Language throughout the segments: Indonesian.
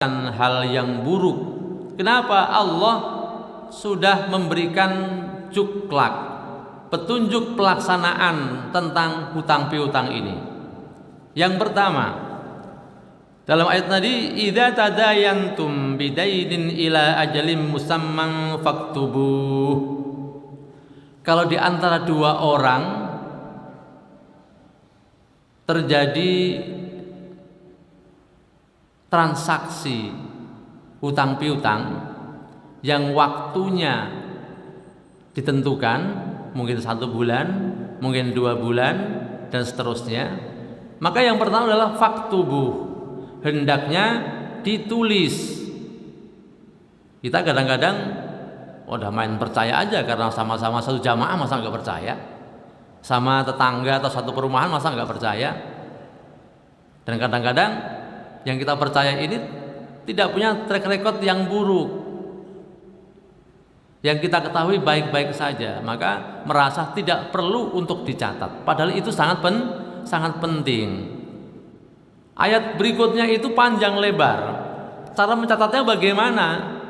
hal yang buruk. Kenapa? Allah sudah memberikan cuklak, petunjuk pelaksanaan tentang hutang piutang ini. Yang pertama, dalam ayat tadi, idza tadayantum bidainin ila ajalin musamman faktubuh. Kalau di antara dua orang terjadi transaksi hutang piutang yang waktunya ditentukan, mungkin 1 bulan, mungkin 2 bulan, dan seterusnya, maka yang pertama adalah faktubuh, hendaknya ditulis. Kita kadang-kadang udah main percaya aja karena sama-sama satu jamaah, masa nggak percaya? Sama tetangga atau satu perumahan, masa nggak percaya? Dan kadang-kadang yang kita percaya ini tidak punya track record yang buruk, yang kita ketahui baik-baik saja, maka merasa tidak perlu untuk dicatat, padahal itu sangat penting. Ayat berikutnya itu panjang lebar. Cara mencatatnya bagaimana?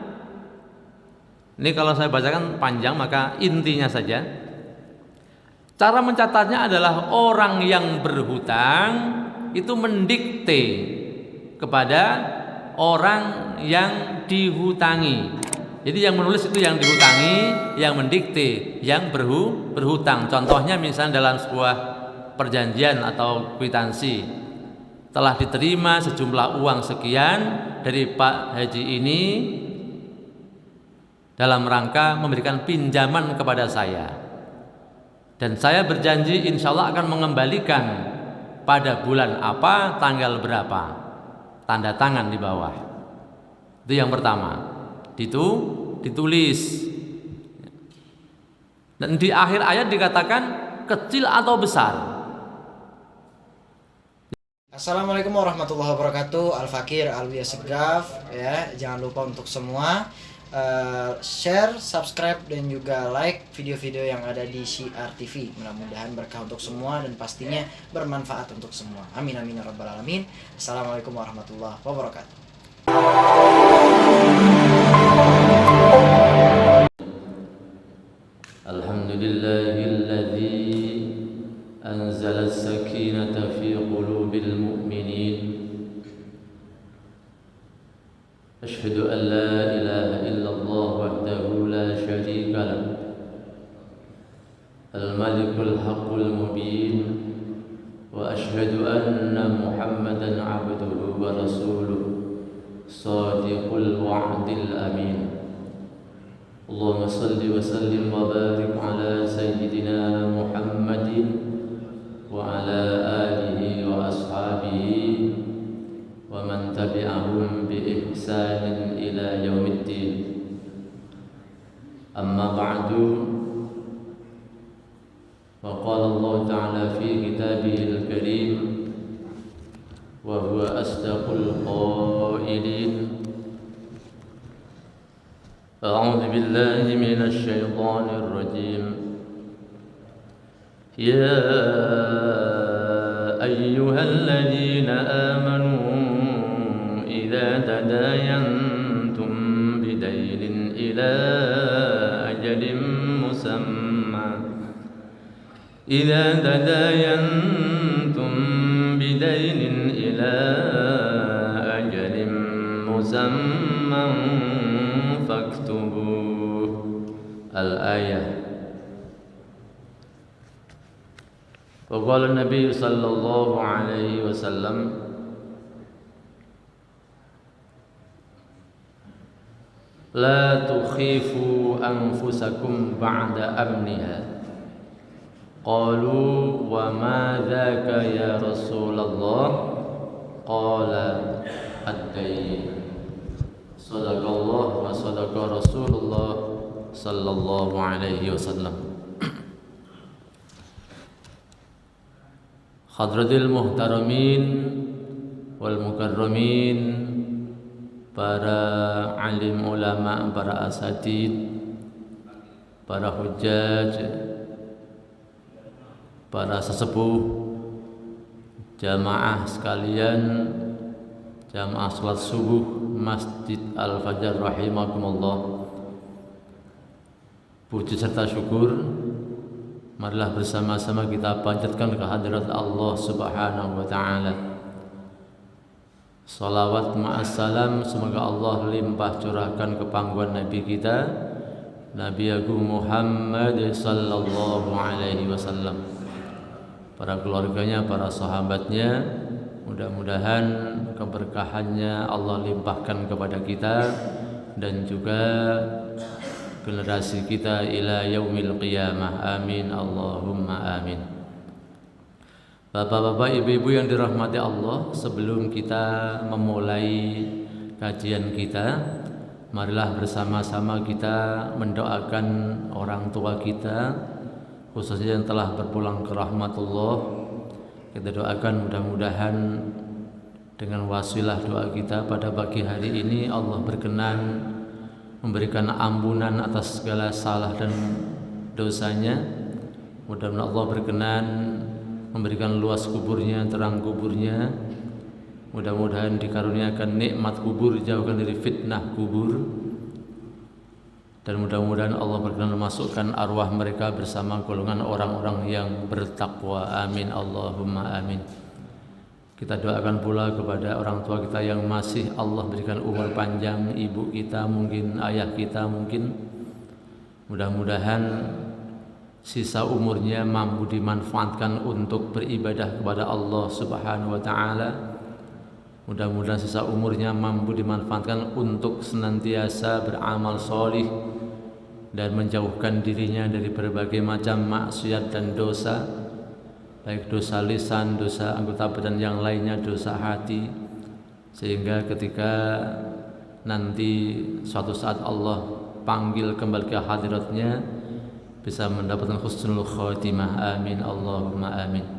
Ini kalau saya bacakan panjang, maka intinya saja. Cara mencatatnya adalah orang yang berhutang itu mendikte kepada orang yang dihutangi. Jadi yang menulis itu yang dihutangi, yang mendikte yang berhutang. Contohnya misalnya dalam sebuah perjanjian atau kwitansi, telah diterima sejumlah uang sekian dari Pak Haji ini dalam rangka memberikan pinjaman kepada saya, dan saya berjanji insya Allah akan mengembalikan pada bulan apa, tanggal berapa, tanda tangan di bawah. Itu yang pertama, ditulis. Dan di akhir ayat dikatakan kecil atau besar. Assalamualaikum warahmatullahi wabarakatuh. Al-Fakir Alwi Segaf, ya, jangan lupa untuk semua share, subscribe, dan juga like video-video yang ada di Syiar TV. Mudah-mudahan berkah untuk semua dan pastinya bermanfaat untuk semua. Amin amin ya rabbal alamin. Assalamualaikum warahmatullahi wabarakatuh. Alhamdulillahilladzi anzala as-sakinata fi qulubil mu'minin. Asyhadu an la ilaha illallah wahdahu la syarika lah, al-malikul haqqul mubin, wa asyhadu anna Muhammadan abduhu wa rasuluh, sadiqul wa'dil amin. Allahumma salli wa sallim wa barik ala sayyidina Muhammadin wa ala alihi wa ashabihi wa man tabi'ahum bi ihsanin ila yaumiddin. Amma ba'du, wa qala Allah ta'ala fi kitabihil karim wa huwa asdaqul qailin. A'udzu billahi minasy syaithanir rajim. Ya ayyuhalladzina amanu idza tadayantum bidainin ila ajalin musamma idza tadayantum bidainin ila ajalin musamman faktubuh. Al-ayah. Wa qala Nabi sallallahu alaihi wasallam, la tukhifu anfusakum ba'da amniha. Qalu wa ma dzaka ya Rasulullah? Qala ad-dayn. Sadaqallah wa sadaqa Rasulullah sallallahu alaihi wasallam. Hadratil muhtaramin wal mukarramin, para alim ulama, para asatid, para hujjaj, para sesepuh, jamaah sekalian, jamaah salat subuh Masjid Al-Fajar rahimakumullah. Puji serta syukur marilah bersama-sama kita panjatkan kehadirat Allah Subhanahu wa taala. Salawat ma'assalam semoga Allah limpah curahkan ke pangkuan Nabi kita Nabi Agung Muhammad sallallahu alaihi wasallam, para keluarganya, para sahabatnya. Mudah-mudahan keberkahannya Allah limpahkan kepada kita dan juga generasi kita ila yaumil qiyamah. Amin Allahumma amin. Bapak-bapak, ibu-ibu yang dirahmati Allah, sebelum kita memulai kajian kita, marilah bersama-sama kita mendoakan orang tua kita, khususnya yang telah berpulang ke rahmatullah. Kita doakan mudah-mudahan dengan wasilah doa kita pada pagi hari ini Allah berkenan memberikan ampunan atas segala salah dan dosanya. Mudah-mudahan Allah berkenan memberikan luas kuburnya, terang kuburnya. Mudah-mudahan dikaruniakan nikmat kubur, jauhkan dari fitnah kubur. Dan mudah-mudahan Allah berkenan memasukkan arwah mereka bersama golongan orang-orang yang bertakwa. Amin Allahumma amin. Kita doakan pula kepada orang tua kita yang masih Allah berikan umur panjang, ibu kita mungkin, ayah kita mungkin. Mudah-mudahan sisa umurnya mampu dimanfaatkan untuk beribadah kepada Allah Subhanahu wa taala. Mudah-mudahan sisa umurnya mampu dimanfaatkan untuk senantiasa beramal solih dan menjauhkan dirinya dari berbagai macam maksiat dan dosa, baik dosa lisan, dosa anggota badan yang lainnya, dosa hati, sehingga ketika nanti suatu saat Allah panggil kembali ke hadiratnya bisa mendapatkan husnul khatimah. Amin Allahumma amin.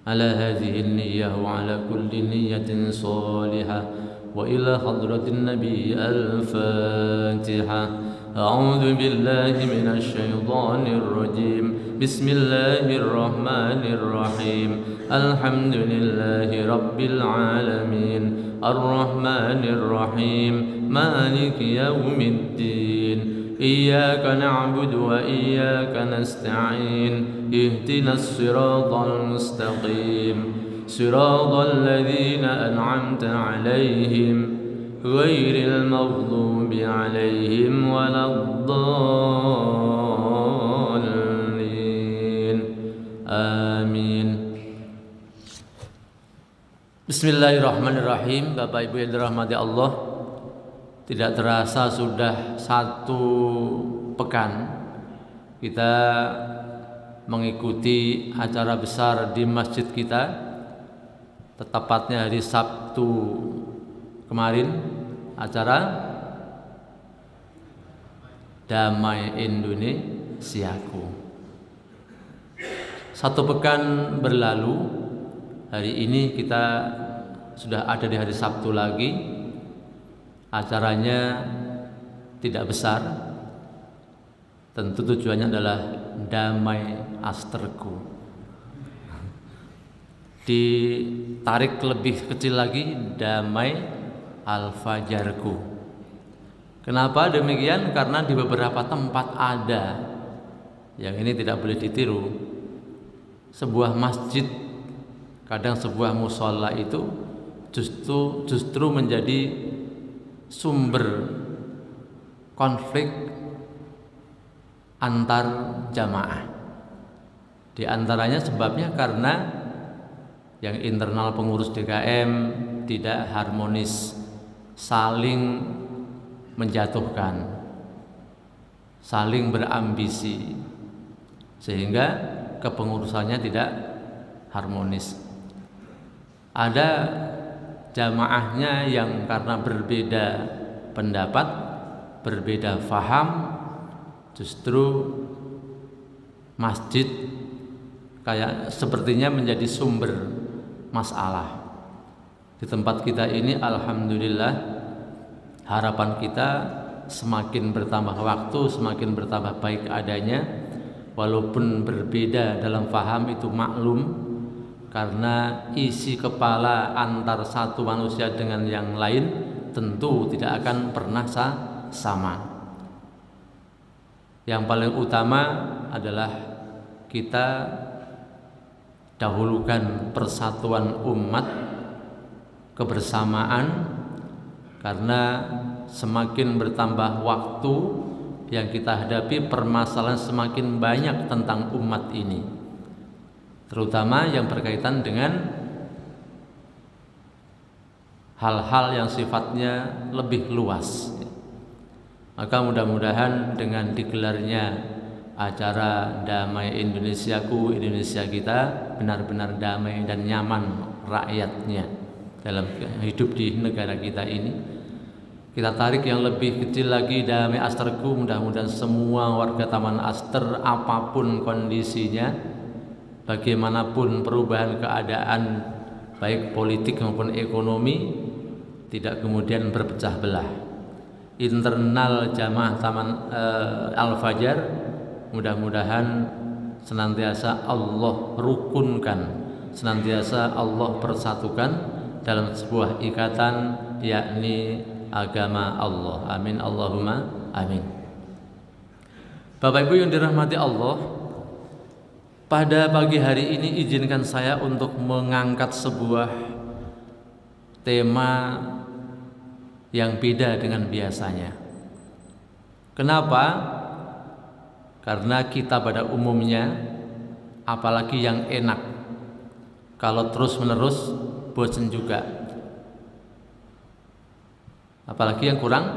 Ala hadhihi an-niyyah wa ala kulli niyyatin salihah wa ila hadratin nabi al-fatihah. A'udzu billahi minasy syaithanir rajim. Bismillahirrahmanirrahim. Alhamdulillahi rabbil alamin. Ar-rahmanir rahim. Maliki yaumiddin. إياك نعبد وإياك نستعين اهدنا الصراط المستقيم صراط الذين أنعمت عليهم غير المغضوب عليهم ولا الضالين آمين. Bismillahirrahmanirrahim. Bapak Ibu yang dirahmati Allah, tidak terasa sudah 1 pekan kita mengikuti acara besar di masjid kita. Tepatnya hari Sabtu kemarin, acara Damai Indonesiaku. 1 pekan berlalu, hari ini kita sudah ada di hari Sabtu lagi. Acaranya tidak besar, tentu tujuannya adalah damai asterku. Ditarik lebih kecil lagi, damai al-fajarku. Kenapa demikian? Karena di beberapa tempat ada, yang ini tidak boleh ditiru. Sebuah masjid, kadang sebuah mushola itu justru menjadi sumber konflik antar jamaah. Di antaranya sebabnya karena yang internal pengurus DKM tidak harmonis, saling menjatuhkan, saling berambisi, sehingga kepengurusannya tidak harmonis. Ada jamaahnya yang karena berbeda pendapat, berbeda faham, justru masjid kayak sepertinya menjadi sumber masalah. Di tempat kita ini alhamdulillah, harapan kita semakin bertambah waktu, semakin bertambah baik adanya. Walaupun berbeda dalam faham itu maklum, karena isi kepala antar satu manusia dengan yang lain tentu tidak akan pernah sama. Yang paling utama adalah kita dahulukan persatuan umat, kebersamaan, karena semakin bertambah waktu yang kita hadapi, permasalahan semakin banyak tentang umat ini, terutama yang berkaitan dengan hal-hal yang sifatnya lebih luas. Maka mudah-mudahan dengan digelarnya acara Damai Indonesiaku, Indonesia kita benar-benar damai dan nyaman rakyatnya dalam hidup di negara kita ini. Kita tarik yang lebih kecil lagi, Damai Asterku. Mudah-mudahan semua warga Taman Aster, apapun kondisinya, bagaimanapun perubahan keadaan baik politik maupun ekonomi, tidak kemudian berpecah belah. Internal jamaah Taman Al-Fajar, mudah-mudahan senantiasa Allah rukunkan, senantiasa Allah persatukan dalam sebuah ikatan, yakni agama Allah. Amin Allahumma amin. Bapak Ibu yang dirahmati Allah, pada pagi hari ini izinkan saya untuk mengangkat sebuah tema yang beda dengan biasanya. Kenapa? Karena kita pada umumnya, apalagi yang enak, kalau terus-menerus bosan juga. Apalagi yang kurang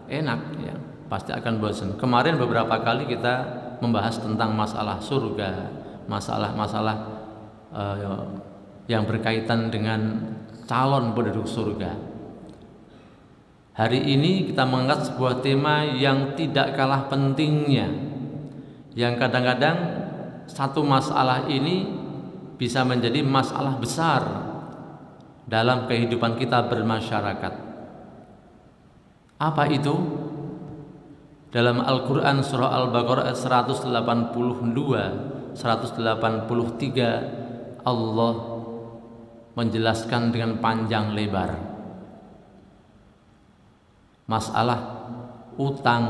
enak, ya, pasti akan bosan. Kemarin beberapa kali kita membahas tentang masalah surga, masalah-masalah yang berkaitan dengan calon penduduk surga. Hari ini kita mengangkat sebuah tema yang tidak kalah pentingnya, yang kadang-kadang satu masalah ini bisa menjadi masalah besar dalam kehidupan kita bermasyarakat. Apa itu? Dalam Al-Quran surah Al-Baqarah ayat 182, 183 Allah menjelaskan dengan panjang lebar masalah utang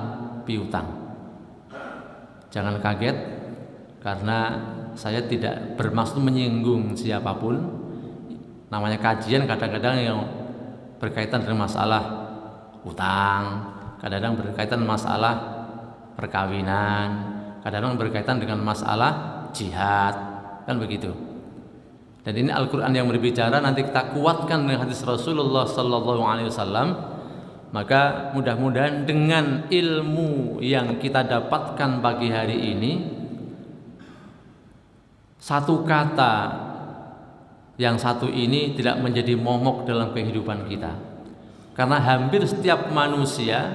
piutang. Jangan kaget, karena saya tidak bermaksud menyinggung siapapun. Namanya kajian kadang-kadang yang berkaitan dengan masalah utang, kadang-kadang berkaitan masalah perkawinan, kadang-kadang berkaitan dengan masalah jihad, kan begitu. Dan ini Al-Quran yang berbicara, nanti kita kuatkan dengan hadis Rasulullah Sallallahu Alaihi Wasallam. Maka mudah-mudahan dengan ilmu yang kita dapatkan pagi hari ini, satu kata yang satu ini tidak menjadi momok dalam kehidupan kita. Karena hampir setiap manusia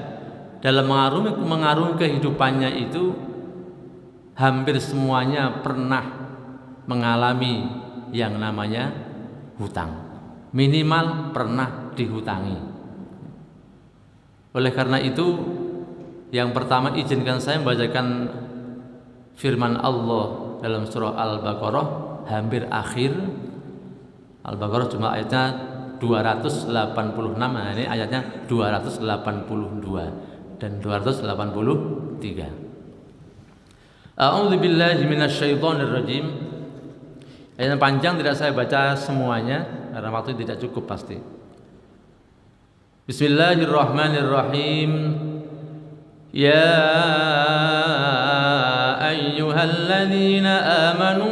dalam mengarungi kehidupannya itu, hampir semuanya pernah mengalami yang namanya hutang. Minimal pernah dihutangi. Oleh karena itu, yang pertama izinkan saya membacakan firman Allah dalam surah Al-Baqarah hampir akhir. Al-Baqarah cuma ayatnya 286, nah ini ayatnya 282 dan 283. A'udzu billahi minasyaitonir rajim. Ayat panjang tidak saya baca semuanya karena waktu tidak cukup pasti. Bismillahirrahmanirrahim. Ya ayyuhalladzina amanu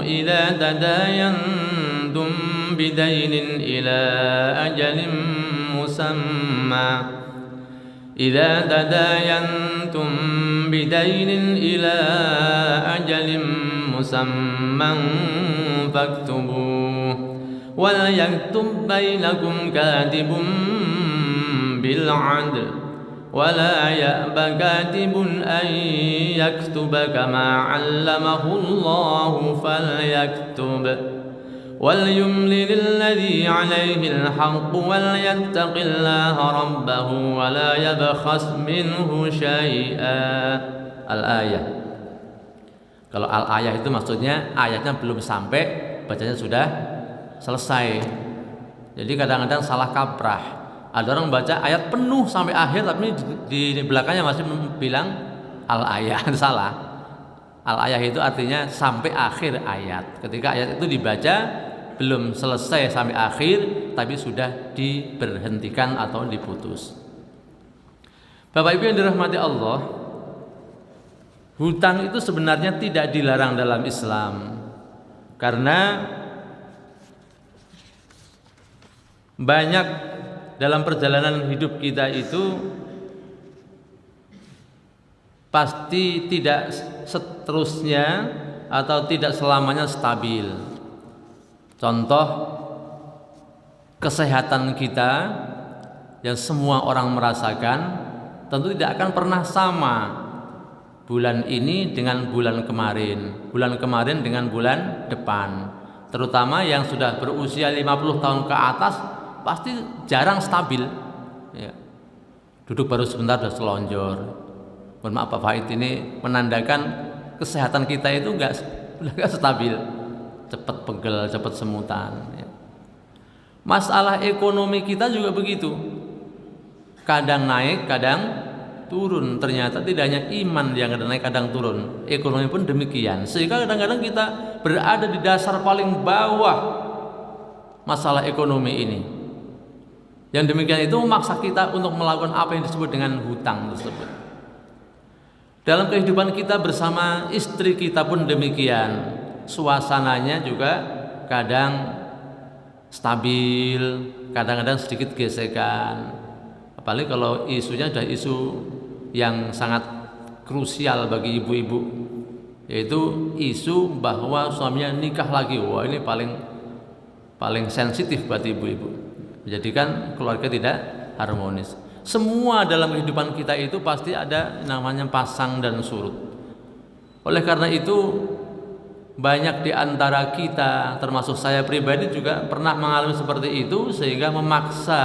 idza tadayantum bidainin ila ajalin musamma idza tadayantum bidainin ila ajalin musamman faktubuh وَلْيَكْتُبْ بَيْنَكُمْ كَاتِبٌ بِالْعَدْلِ وَلَا يَأْبَ كَاتِبٌ أَنْ يَكْتُبَ كَمَا عَلَّمَهُ اللَّهُ فَلْيَكْتُبْ وَلْيُمْلِلِ الَّذِي عَلَيْهِ الْحَقُّ وَلْيَتَّقِ اللَّهَ رَبَّهُ وَلَا يَبْخَسْ مِنْهُ شَيْئًا. Al-ayah. Kalau al-ayah itu maksudnya ayatnya belum sampai, bacanya sudah selesai. Jadi kadang-kadang salah kaprah. Ada orang baca ayat penuh sampai akhir tapi di belakangnya masih bilang al-ayah. Salah. Al-ayah itu artinya sampai akhir ayat. Ketika ayat itu dibaca belum selesai sampai akhir tapi sudah diberhentikan atau diputus. Bapak Ibu yang dirahmati Allah, hutang itu sebenarnya tidak dilarang dalam Islam. Karena banyak dalam perjalanan hidup kita itu pasti tidak seterusnya atau tidak selamanya stabil. Contoh kesehatan kita yang semua orang merasakan tentu tidak akan pernah sama bulan ini dengan bulan kemarin dengan bulan depan. Terutama yang sudah berusia 50 tahun ke atas pasti jarang stabil ya. Duduk baru sebentar sudah selonjor. Mohon maaf Pak Fahid, ini menandakan kesehatan kita itu enggak stabil, cepat pegel, cepat semutan ya. Masalah ekonomi kita juga begitu, kadang naik kadang turun. Ternyata tidak hanya iman yang kadang naik kadang turun, ekonomi pun demikian. Sehingga kadang-kadang kita berada di dasar paling bawah masalah ekonomi ini. Yang demikian itu memaksa kita untuk melakukan apa yang disebut dengan hutang tersebut. Dalam kehidupan kita bersama istri kita pun demikian. Suasananya juga kadang stabil, kadang-kadang sedikit gesekan. Apalagi kalau isunya sudah isu yang sangat krusial bagi ibu-ibu, yaitu isu bahwa suaminya nikah lagi. Wah, ini paling sensitif buat ibu-ibu, menjadikan keluarga tidak harmonis. Semua dalam kehidupan kita itu pasti ada namanya pasang dan surut. Oleh karena itu banyak di antara kita, termasuk saya pribadi juga pernah mengalami seperti itu, sehingga memaksa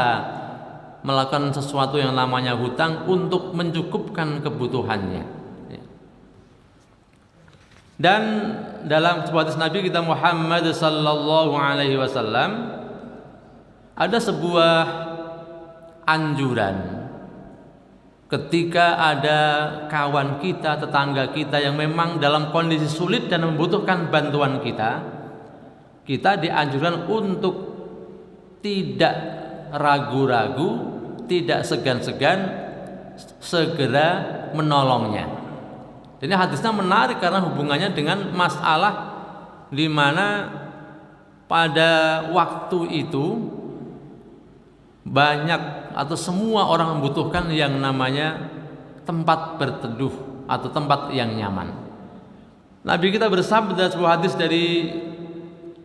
melakukan sesuatu yang namanya hutang untuk mencukupkan kebutuhannya. Dan dalam sebuah hadis Nabi kita Muhammad sallallahu alaihi wasallam ada sebuah anjuran ketika ada kawan kita, tetangga kita yang memang dalam kondisi sulit dan membutuhkan bantuan kita dianjurkan untuk tidak ragu-ragu, tidak segan-segan segera menolongnya. Ini hadisnya menarik karena hubungannya dengan masalah di mana pada waktu itu banyak atau semua orang membutuhkan yang namanya tempat berteduh atau tempat yang nyaman. Nabi kita bersabda sebuah hadis dari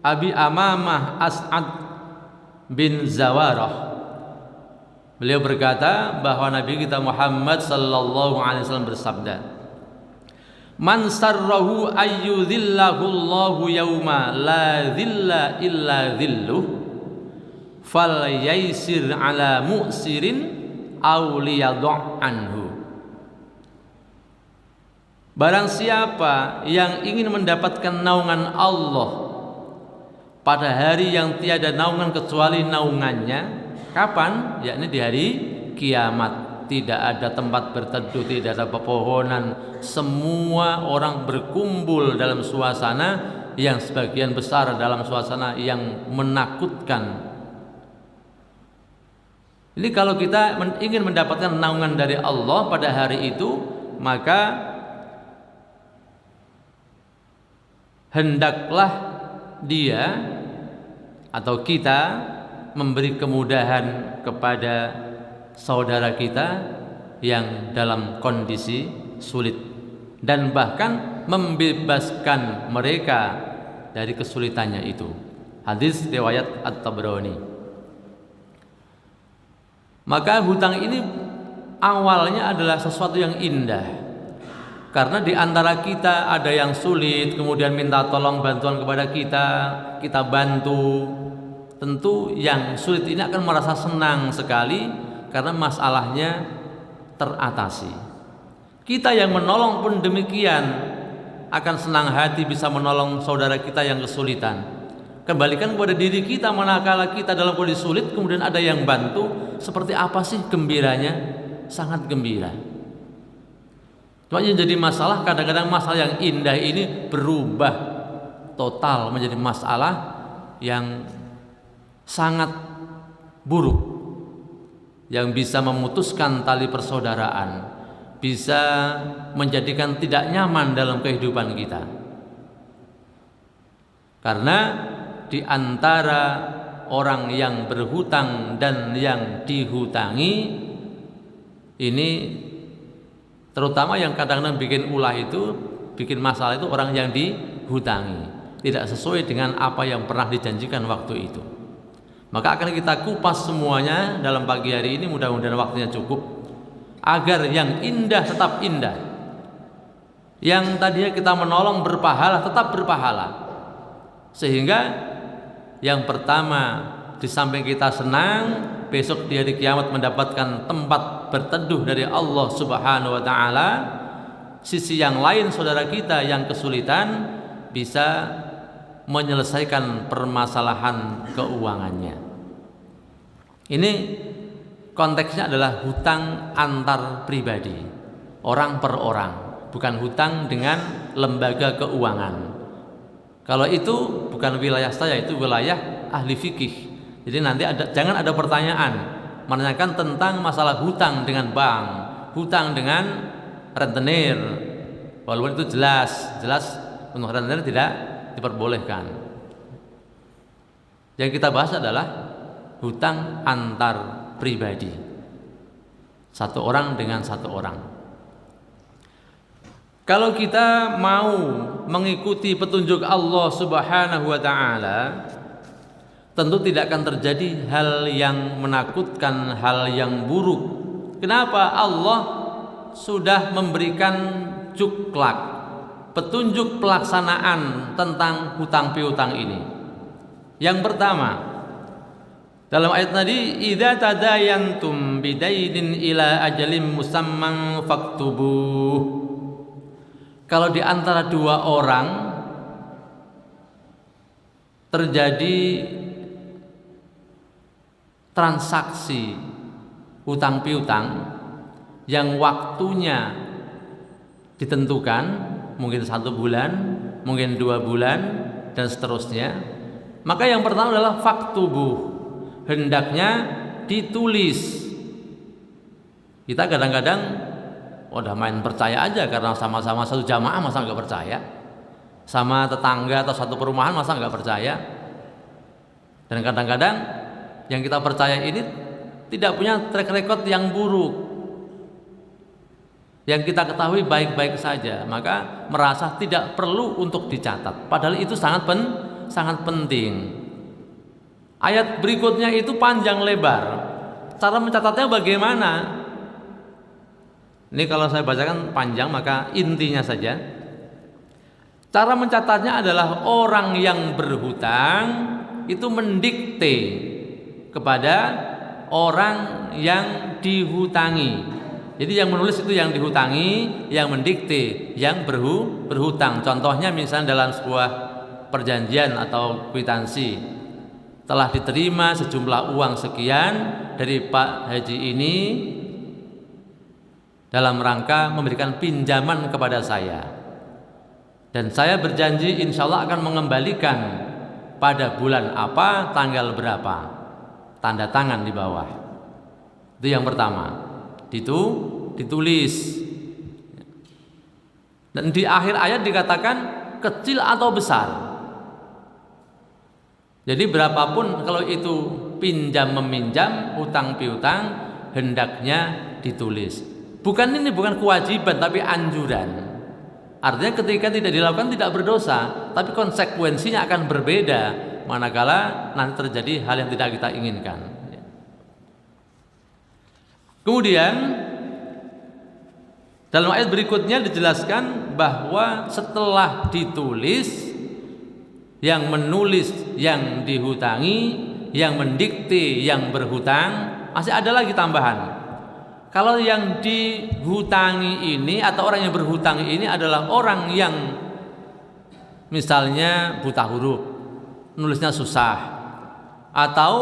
Abi Amamah As'ad bin Zawarah. Beliau berkata bahwa Nabi kita Muhammad sallallahu alaihi wasallam bersabda, "Man sarrahu ayyudhillahu Allahu yauma la dhilla illa dhilluh fal yaisir ala mu'sirin aw liyadh' anhu." Barang siapa yang ingin mendapatkan naungan Allah pada hari yang tiada naungan kecuali naungannya, kapan? Yakni di hari kiamat. Tidak ada tempat berteduh, tidak ada pepohonan. Semua orang berkumpul dalam suasana yang sebagian besar dalam suasana yang menakutkan. Ini kalau kita ingin mendapatkan naungan dari Allah pada hari itu, maka hendaklah dia atau kita memberi kemudahan kepada saudara kita yang dalam kondisi sulit dan bahkan membebaskan mereka dari kesulitannya itu. Hadis riwayat At-Tabrani. Maka hutang ini awalnya adalah sesuatu yang indah, karena di antara kita ada yang sulit, kemudian minta tolong bantuan kepada kita bantu. Tentu yang sulit ini akan merasa senang sekali karena masalahnya teratasi. Kita yang menolong pun demikian, akan senang hati bisa menolong saudara kita yang kesulitan. Kembalikan kepada diri kita manakala kita dalam kondisi sulit kemudian ada yang bantu, seperti apa sih gembiranya? Sangat gembira. Cuma yang jadi masalah, kadang-kadang masalah yang indah ini berubah total menjadi masalah yang sangat buruk, yang bisa memutuskan tali persaudaraan, bisa menjadikan tidak nyaman dalam kehidupan kita. Karena di antara orang yang berhutang dan yang dihutangi ini, terutama yang kadang-kadang bikin ulah itu, bikin masalah itu orang yang dihutangi, tidak sesuai dengan apa yang pernah dijanjikan waktu itu. Maka akan kita kupas semuanya dalam pagi hari ini, mudah-mudahan waktunya cukup, agar yang indah tetap indah, yang tadinya kita menolong berpahala tetap berpahala. Sehingga yang pertama, di samping kita senang besok di hari kiamat mendapatkan tempat berteduh dari Allah Subhanahu wa taala, sisi yang lain saudara kita yang kesulitan bisa menyelesaikan permasalahan keuangannya. Ini konteksnya adalah hutang antar pribadi, orang per orang, bukan hutang dengan lembaga keuangan. Kalau itu bukan wilayah saya, itu wilayah ahli fikih. Jadi nanti jangan ada pertanyaan menanyakan tentang masalah hutang dengan bank, hutang dengan rentenir. Walaupun itu jelas untuk rentenir tidak diperbolehkan. Yang kita bahas adalah hutang antar pribadi, satu orang dengan satu orang. Kalau kita mau mengikuti petunjuk Allah Subhanahu wa taala, tentu tidak akan terjadi hal yang menakutkan, hal yang buruk. Kenapa? Allah sudah memberikan cuklak, petunjuk pelaksanaan tentang hutang piutang ini. Yang pertama, dalam ayat tadi, idza tadayantum bidainin ila ajalin musamman faktubuh. Kalau di antara dua orang terjadi transaksi hutang piutang yang waktunya ditentukan, mungkin 1 bulan, mungkin 2 bulan, dan seterusnya, maka yang pertama adalah faktubuh, hendaknya ditulis. Kita kadang-kadang udah main percaya aja karena sama-sama satu jamaah, masa nggak percaya? Sama tetangga atau satu perumahan, masa nggak percaya? Dan kadang-kadang yang kita percaya ini tidak punya track record yang buruk, yang kita ketahui baik-baik saja, maka merasa tidak perlu untuk dicatat. Padahal itu sangat penting. Ayat berikutnya itu panjang lebar. Cara mencatatnya bagaimana? Ini kalau saya bacakan panjang, maka intinya saja. Cara mencatatnya adalah orang yang berhutang itu mendikte kepada orang yang dihutangi. Jadi yang menulis itu yang dihutangi, yang mendikte yang berhutang. Contohnya misalnya dalam sebuah perjanjian atau kwitansi, telah diterima sejumlah uang sekian dari Pak Haji ini dalam rangka memberikan pinjaman kepada saya, dan saya berjanji insya Allah akan mengembalikan pada bulan apa, tanggal berapa, tanda tangan di bawah. Itu yang pertama, itu ditulis. Dan di akhir ayat dikatakan kecil atau besar. Jadi berapapun kalau itu pinjam meminjam, hutang piutang, hendaknya ditulis. Bukan kewajiban tapi anjuran. Artinya ketika tidak dilakukan tidak berdosa, tapi konsekuensinya akan berbeda manakala nanti terjadi hal yang tidak kita inginkan. Kemudian dalam ayat berikutnya dijelaskan bahwa setelah ditulis, yang menulis yang dihutangi, yang mendikte yang berhutang, masih ada lagi tambahan. Kalau yang dihutangi ini atau orang yang berhutang ini adalah orang yang misalnya buta huruf, nulisnya susah, atau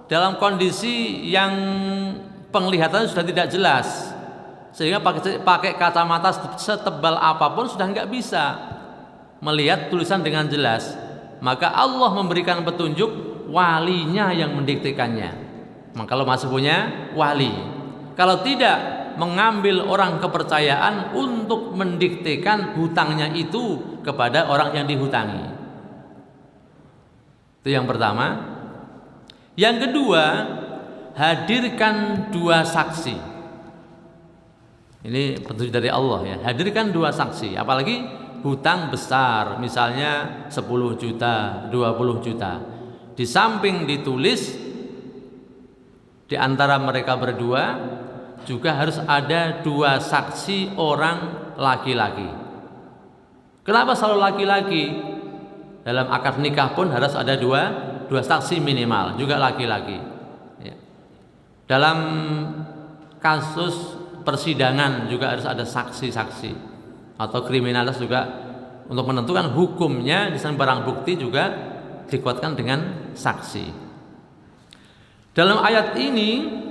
dalam kondisi yang penglihatannya sudah tidak jelas, sehingga pakai kacamata setebal apapun sudah nggak bisa melihat tulisan dengan jelas, maka Allah memberikan petunjuk, walinya yang mendiktekannya. Maka kalau masih punya wali, kalau tidak, mengambil orang kepercayaan untuk mendiktekan hutangnya itu kepada orang yang dihutangi. Itu yang pertama. Yang kedua, hadirkan 2 saksi. Ini petunjuk dari Allah ya. Hadirkan 2 saksi, apalagi hutang besar, misalnya 10 juta, 20 juta. Di samping ditulis di antara mereka berdua, juga harus ada 2 saksi orang laki-laki. Kenapa selalu laki-laki? Dalam akad nikah pun harus ada dua saksi minimal, juga laki-laki. Ya. Dalam kasus persidangan juga harus ada saksi-saksi, atau kriminalitas juga untuk menentukan hukumnya di sana barang bukti juga dikuatkan dengan saksi. Dalam ayat ini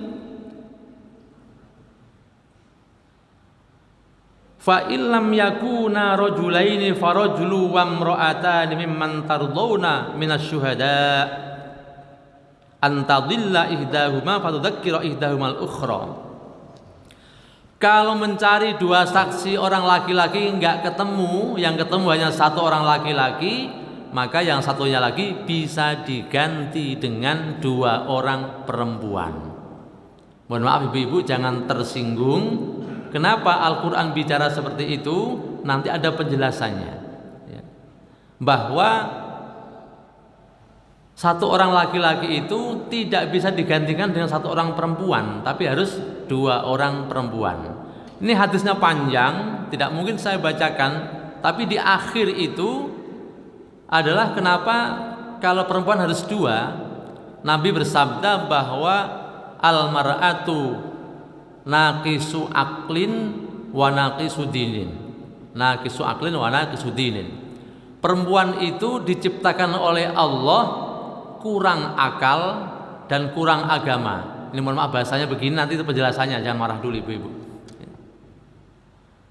fa illam yakuna rajulaini farajulu wa imra'atani mimman tardawna minasyuhada an tadilla ihdahuma fatudzakkira ihdahumal ukhra. Kalau mencari 2 saksi orang laki-laki enggak ketemu, yang ketemu hanya 1 orang laki-laki, maka yang satunya lagi bisa diganti dengan 2 orang perempuan. Mohon maaf ibu-ibu, jangan tersinggung. Kenapa Al-Quran bicara seperti itu? Nanti ada penjelasannya ya. Bahwa 1 orang laki-laki itu tidak bisa digantikan dengan 1 orang perempuan, tapi harus 2 orang perempuan. Ini hadisnya panjang, tidak mungkin saya bacakan, tapi di akhir itu adalah kenapa kalau perempuan harus 2. Nabi bersabda bahwa al-mar'atu naqisu aklin wa naqisu dinin. Naqisu aklin wa naqisu dinin. Perempuan itu diciptakan oleh Allah kurang akal dan kurang agama. Ini mohon maaf bahasanya begini, nanti itu penjelasannya, jangan marah dulu ibu-ibu.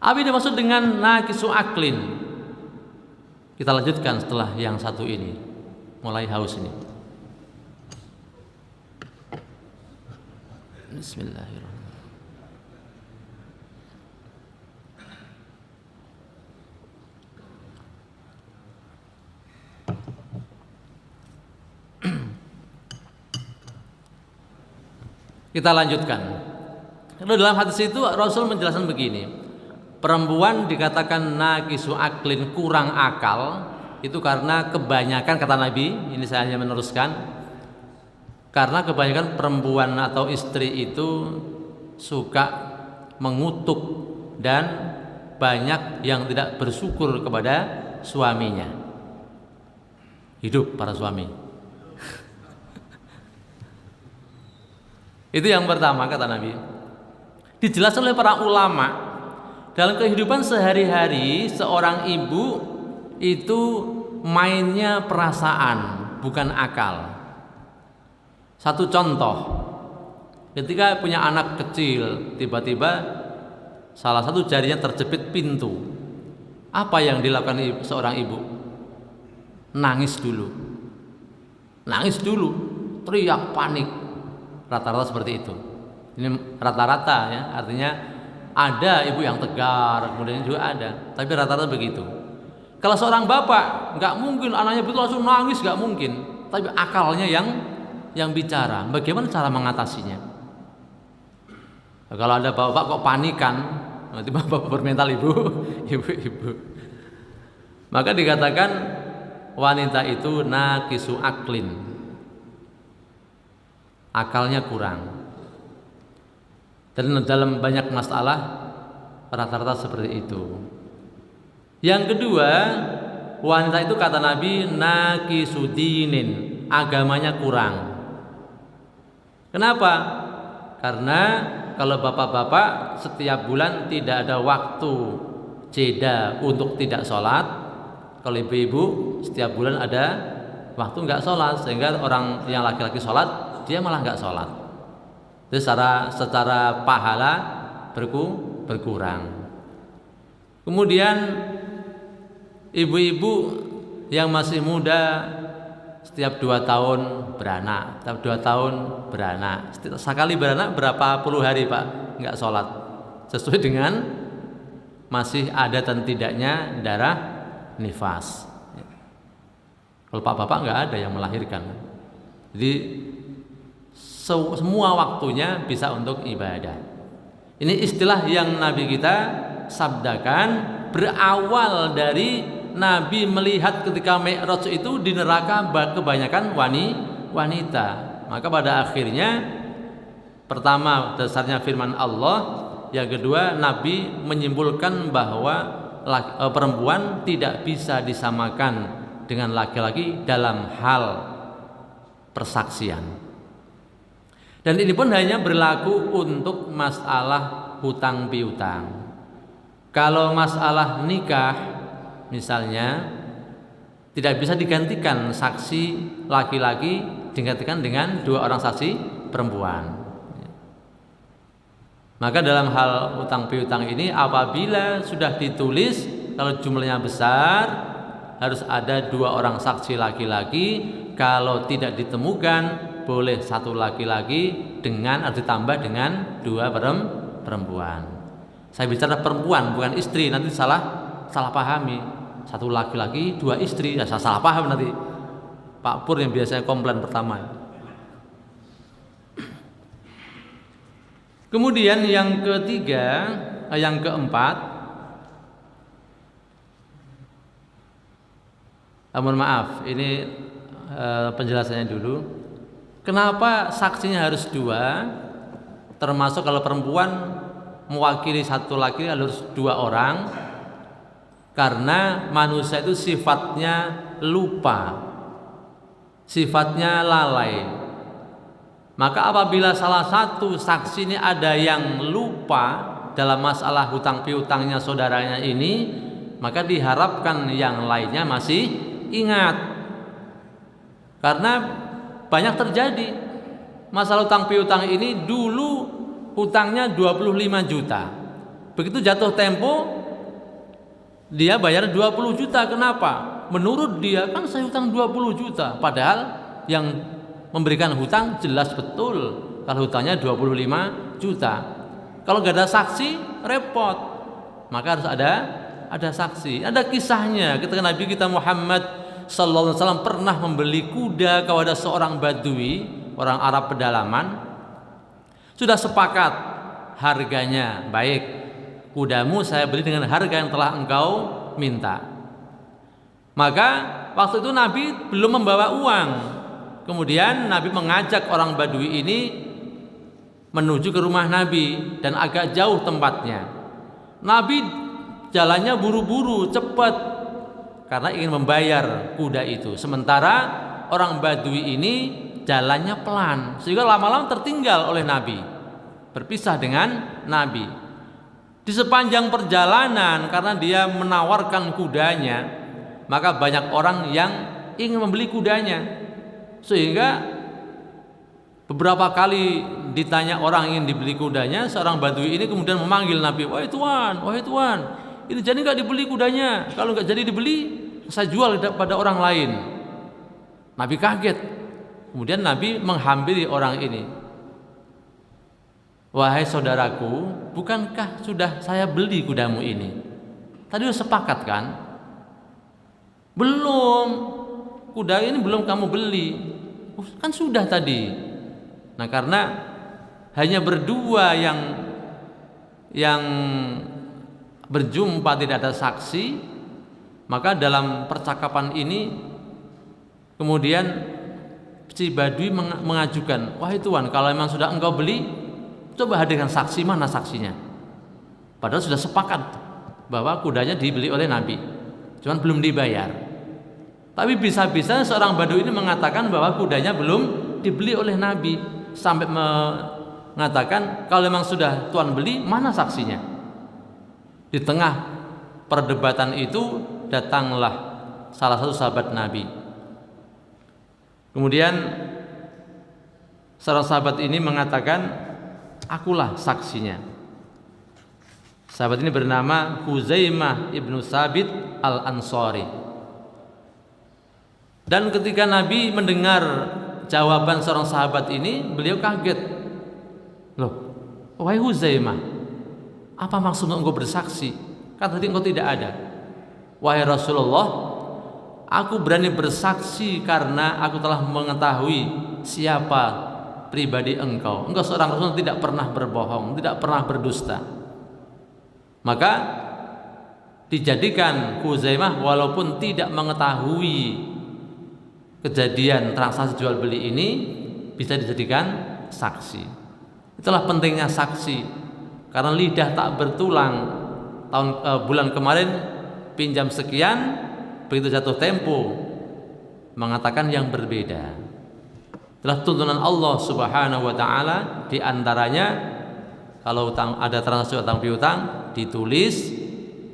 Apa yang dimaksud dengan naqisu aklin? Kita lanjutkan setelah yang satu ini. Mulai haus ini. Bismillahirrahmanirrahim. Kita lanjutkan. Kalau dalam hadis itu Rasul menjelaskan begini, perempuan dikatakan naqisu aklin, kurang akal, itu karena kebanyakan, kata Nabi, ini saya hanya meneruskan, karena kebanyakan perempuan atau istri itu suka mengutuk dan banyak yang tidak bersyukur kepada suaminya. Hidup para suami. Itu yang pertama, kata Nabi. Dijelaskan oleh para ulama, dalam kehidupan sehari-hari seorang ibu itu mainnya perasaan, bukan akal. Satu contoh, ketika punya anak kecil, tiba-tiba salah satu jarinya terjepit pintu. Apa yang dilakukan seorang ibu? Nangis dulu, teriak panik. Rata-rata seperti itu. Ini rata-rata ya, artinya ada ibu yang tegar, kemudian juga ada, tapi rata-rata begitu. Kalau seorang bapak, nggak mungkin anaknya begitu langsung nangis, nggak mungkin. Tapi akalnya yang bicara. Bagaimana cara mengatasinya? Kalau ada bapak kok panikan, nanti bapak bermental ibu. Maka dikatakan wanita itu naqisu aklin. Akalnya kurang. Dan dalam banyak masalah rata-rata seperti itu. Yang kedua, wanita itu kata Nabi naqisu dinin, agamanya kurang. Kenapa? Karena kalau bapak-bapak setiap bulan tidak ada waktu jeda untuk tidak sholat. Kalau ibu-ibu setiap bulan ada waktu nggak sholat, sehingga orang yang laki-laki sholat dia malah nggak sholat. Jadi secara pahala berkurang. Kemudian ibu-ibu yang masih muda setiap 2 tahun beranak, setiap 2 tahun beranak. Sekali beranak berapa puluh hari Pak nggak sholat, sesuai dengan masih ada dan tidaknya darah nifas. Kalau bapak nggak ada yang melahirkan, jadi semua waktunya bisa untuk ibadah. Ini istilah yang Nabi kita sabdakan berawal dari Nabi melihat ketika Mi'raj itu di neraka kebanyakan wanita. Maka pada akhirnya pertama dasarnya firman Allah, yang kedua Nabi menyimpulkan bahwa perempuan tidak bisa disamakan dengan laki-laki dalam hal persaksian. Dan ini pun hanya berlaku untuk masalah hutang piutang. Kalau masalah nikah misalnya tidak bisa digantikan saksi laki-laki digantikan dengan 2 orang saksi perempuan. Maka dalam hal hutang piutang ini apabila sudah ditulis kalau jumlahnya besar harus ada 2 orang saksi laki-laki. Kalau tidak ditemukan boleh 1 laki-laki dengan atau ditambah dengan 2 perempuan. Saya bicara perempuan bukan istri, nanti salah pahami. 1 laki-laki 2 istri, ya salah paham nanti. Pak Pur yang biasanya komplain pertama. Kemudian yang ketiga, yang keempat, mohon maaf, ini penjelasannya dulu. Kenapa saksinya harus 2? Termasuk kalau perempuan mewakili 1 laki harus 2 orang, karena manusia itu sifatnya lupa, sifatnya lalai. Maka apabila salah satu saksi ini ada yang lupa dalam masalah hutang piutangnya saudaranya ini, maka diharapkan yang lainnya masih ingat. Karena banyak terjadi masalah hutang piutang ini, dulu hutangnya 25 juta. Begitu jatuh tempo dia bayar 20 juta. Kenapa? Menurut dia kan saya hutang 20 juta, padahal yang memberikan hutang jelas betul kalau hutangnya 25 juta. Kalau gak ada saksi repot, maka harus ada saksi. Ada kisahnya ketika Nabi kita Muhammad sallallahu alaihi wasallam pernah membeli kuda kepada seorang badui, orang Arab pedalaman. Sudah sepakat harganya, baik, kudamu saya beli dengan harga yang telah engkau minta. Maka waktu itu Nabi belum membawa uang. Kemudian Nabi mengajak orang Badui ini menuju ke rumah Nabi dan agak jauh tempatnya. Nabi jalannya buru-buru, cepat karena ingin membayar kuda itu. Sementara orang Badui ini jalannya pelan, sehingga lama-lama tertinggal oleh Nabi, berpisah dengan Nabi. Di sepanjang perjalanan karena dia menawarkan kudanya, maka banyak orang yang ingin membeli kudanya. Sehingga beberapa kali ditanya orang ingin dibeli kudanya, seorang Badui ini kemudian memanggil Nabi, wahai tuan, ini jadi nggak dibeli kudanya? Kalau nggak jadi dibeli, saya jual pada orang lain. Nabi kaget. Kemudian Nabi menghampiri orang ini, wahai saudaraku, bukankah sudah saya beli kudamu ini? Tadi sudah sepakat kan? Belum, kuda ini belum kamu beli. Kan sudah tadi. Nah, karena hanya berdua yang berjumpa, tidak ada saksi, maka dalam percakapan ini kemudian si Badui mengajukan, wahai tuan, kalau memang sudah engkau beli, coba hadirkan saksi, mana saksinya? Padahal sudah sepakat bahwa kudanya dibeli oleh Nabi, cuman belum dibayar. Tapi bisa-bisa seorang Badui ini mengatakan bahwa kudanya belum dibeli oleh Nabi, sampai mengatakan kalau memang sudah tuan beli, mana saksinya? Di tengah perdebatan itu datanglah salah satu sahabat Nabi, Kemudian seorang sahabat ini mengatakan, akulah saksinya. Sahabat ini bernama Huzaimah ibnu Sabit al-Ansari. Dan ketika Nabi mendengar jawaban seorang sahabat ini, beliau kaget. Loh, wahai Huzaimah, apa maksudnya engkau bersaksi? Kan tadi engkau tidak ada. Wahai Rasulullah, aku berani bersaksi karena aku telah mengetahui siapa pribadi engkau. Engkau seorang Rasul tidak pernah berbohong, tidak pernah berdusta. Maka dijadikan Huzaimah walaupun tidak mengetahui kejadian transaksi jual beli ini, bisa dijadikan saksi. Itulah pentingnya saksi. Karena lidah tak bertulang. Bulan kemarin pinjam sekian, begitu jatuh tempo mengatakan yang berbeda. Itulah tuntunan Allah Subhanahu wa taala, di antaranya kalau ada transaksi utang piutang ditulis,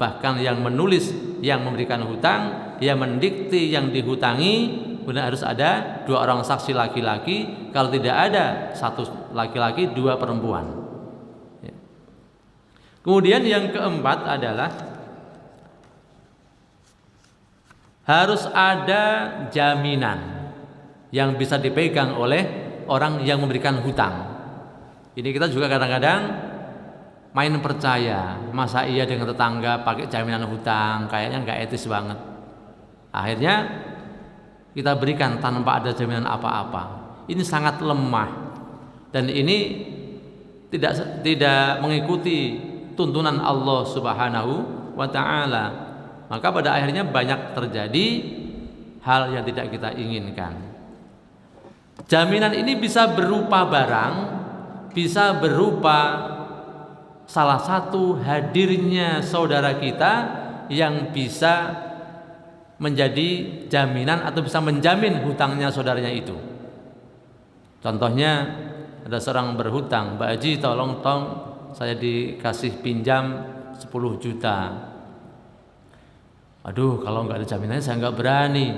bahkan yang menulis yang memberikan hutang, yang mendikte yang dihutangi, kemudian harus ada 2 orang saksi laki-laki, kalau tidak ada 1 laki-laki 2 perempuan. Kemudian yang keempat adalah harus ada jaminan yang bisa dipegang oleh orang yang memberikan hutang. Ini kita juga kadang-kadang main percaya, masa iya dengan tetangga pakai jaminan hutang, kayaknya nggak etis banget. Akhirnya kita berikan tanpa ada jaminan apa-apa. Ini sangat lemah dan ini tidak mengikuti tuntunan Allah Subhanahu wa taala. Maka pada akhirnya banyak terjadi hal yang tidak kita inginkan. Jaminan ini bisa berupa barang, bisa berupa salah satu hadirnya saudara kita yang bisa menjadi jaminan atau bisa menjamin hutangnya saudaranya itu. Contohnya ada seorang berhutang, Mbak Haji tolong saya dikasih pinjam 10 juta. Aduh, kalau nggak ada jaminannya saya nggak berani.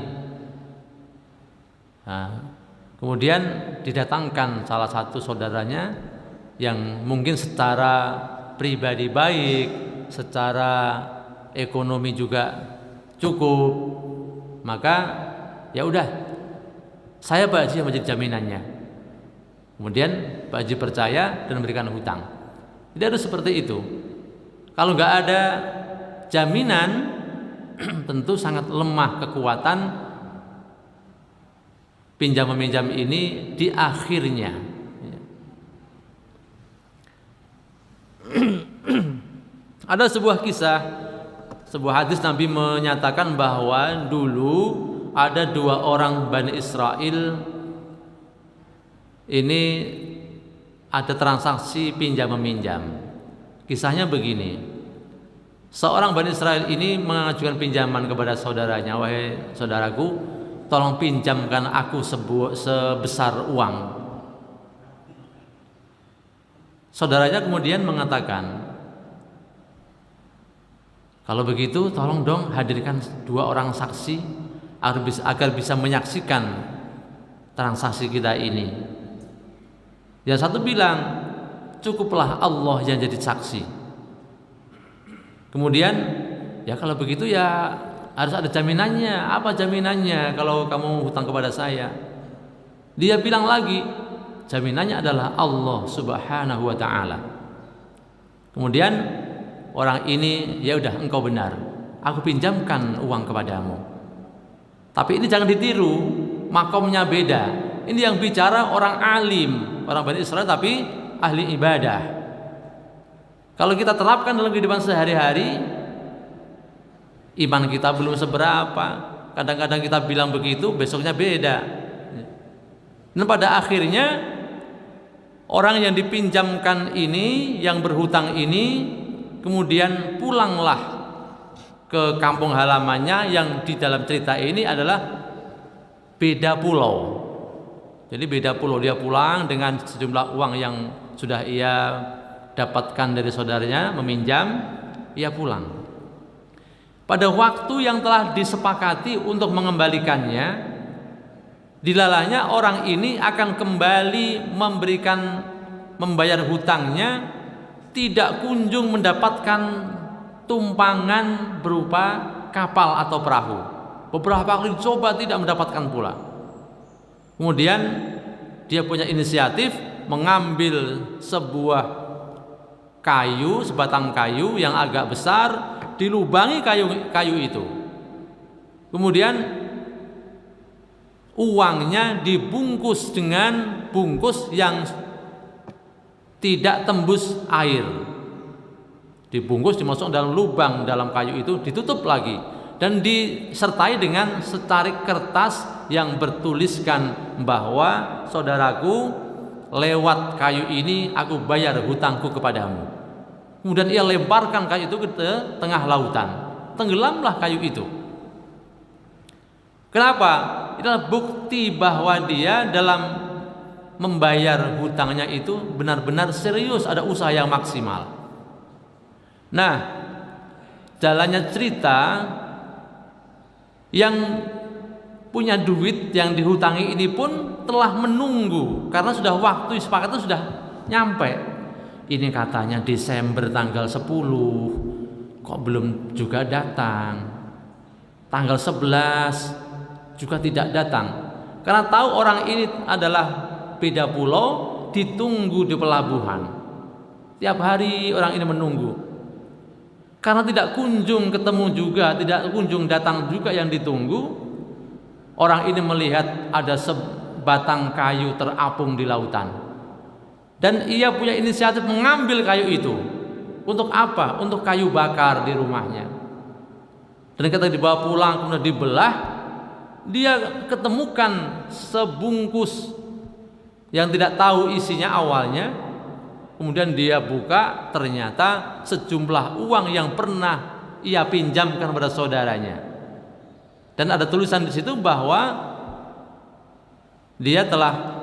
Nah, kemudian didatangkan salah satu saudaranya yang mungkin secara pribadi baik, secara ekonomi juga cukup, maka ya udah, saya Pak Haji yang menjadi jaminannya. Kemudian Pak Haji percaya dan memberikan hutang. Tidak harus seperti itu. Kalau nggak ada jaminan, tentu sangat lemah kekuatan pinjam meminjam ini di akhirnya. Ada sebuah kisah, sebuah hadis Nabi menyatakan bahwa dulu ada 2 orang Bani Israel ini ada transaksi pinjam meminjam. Kisahnya begini. Seorang Bani Israel ini mengajukan pinjaman kepada saudaranya, wahai saudaraku, tolong pinjamkan aku sebesar uang. Saudaranya kemudian mengatakan, kalau begitu tolong dong hadirkan 2 orang saksi agar bisa menyaksikan transaksi kita ini. Yang satu bilang, cukuplah Allah yang jadi saksi. Kemudian, ya kalau begitu ya harus ada jaminannya. Apa jaminannya kalau kamu hutang kepada saya? Dia bilang lagi, jaminannya adalah Allah Subhanahu wa taala. Kemudian orang ini, ya udah engkau benar, aku pinjamkan uang kepadamu. Tapi ini jangan ditiru, makomnya beda. Ini yang bicara orang alim, orang Bani Israel tapi ahli ibadah. Kalau kita terapkan dalam kehidupan sehari-hari, iman kita belum seberapa. Kadang-kadang kita bilang begitu, besoknya beda. Dan pada akhirnya orang yang dipinjamkan ini, yang berhutang ini, kemudian pulanglah ke kampung halamannya yang di dalam cerita ini adalah beda pulau. Jadi beda pulau, dia pulang dengan sejumlah uang yang sudah ia dapatkan dari saudaranya, meminjam, ia pulang. Pada waktu yang telah disepakati untuk mengembalikannya, dilalahnya orang ini akan kembali membayar hutangnya, tidak kunjung mendapatkan tumpangan berupa kapal atau perahu. Beberapa kali coba tidak mendapatkan pula. Kemudian dia punya inisiatif mengambil sebatang kayu yang agak besar, dilubangi kayu itu. Kemudian uangnya dibungkus dengan bungkus yang tidak tembus air. Dibungkus, dimasukkan dalam lubang dalam kayu itu, ditutup lagi dan disertai dengan setarik kertas yang bertuliskan bahwa saudaraku, lewat kayu ini aku bayar hutangku kepadamu. Kemudian ia lemparkan kayu itu ke tengah lautan, tenggelamlah kayu itu. Kenapa? Itulah bukti bahwa dia dalam membayar hutangnya itu benar-benar serius, ada usaha yang maksimal. Nah, jalannya cerita, yang punya duit yang dihutangi ini pun telah menunggu karena sudah waktu sepakat itu sudah nyampe. Ini katanya Desember tanggal 10, kok belum juga datang. Tanggal 11 juga tidak datang. Karena tahu orang ini adalah beda pulau, ditunggu di pelabuhan. Tiap hari orang ini menunggu. Karena tidak kunjung ketemu juga, tidak kunjung datang juga yang ditunggu, orang ini melihat ada sebatang kayu terapung di lautan. Dan ia punya inisiatif mengambil kayu itu. Untuk apa? Untuk kayu bakar di rumahnya. Dan ketika dibawa pulang kemudian dibelah, dia ketemukan sebungkus yang tidak tahu isinya awalnya. Kemudian dia buka, ternyata sejumlah uang yang pernah ia pinjamkan kepada saudaranya. Dan ada tulisan di situ bahwa dia telah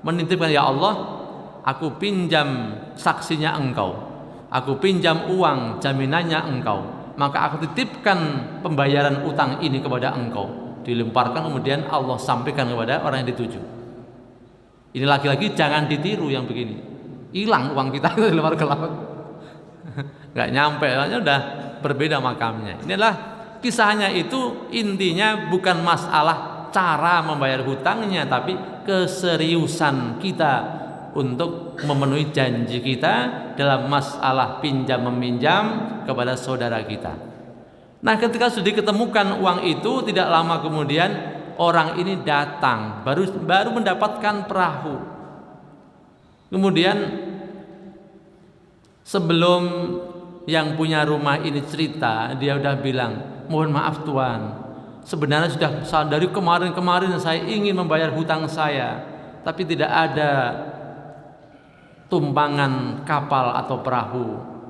menitipkan, ya Allah, aku pinjam saksinya engkau, aku pinjam uang jaminannya engkau, maka aku titipkan pembayaran utang ini kepada engkau. Dilemparkan, kemudian Allah sampaikan kepada orang yang dituju. Ini lagi-lagi jangan ditiru yang begini. Hilang uang kita itu dilempar ke laut, nggak nyampe, soalnya udah berbeda makamnya. Inilah kisahnya, itu intinya bukan masalah cara membayar hutangnya, tapi keseriusan kita untuk memenuhi janji kita dalam masalah pinjam meminjam kepada saudara kita. Nah, ketika sudah diketemukan uang itu, tidak lama kemudian orang ini datang, baru mendapatkan perahu. Kemudian sebelum yang punya rumah ini cerita, dia udah bilang, mohon maaf Tuan, sebenarnya sudah dari kemarin saya ingin membayar hutang saya, tapi tidak ada tumpangan kapal atau perahu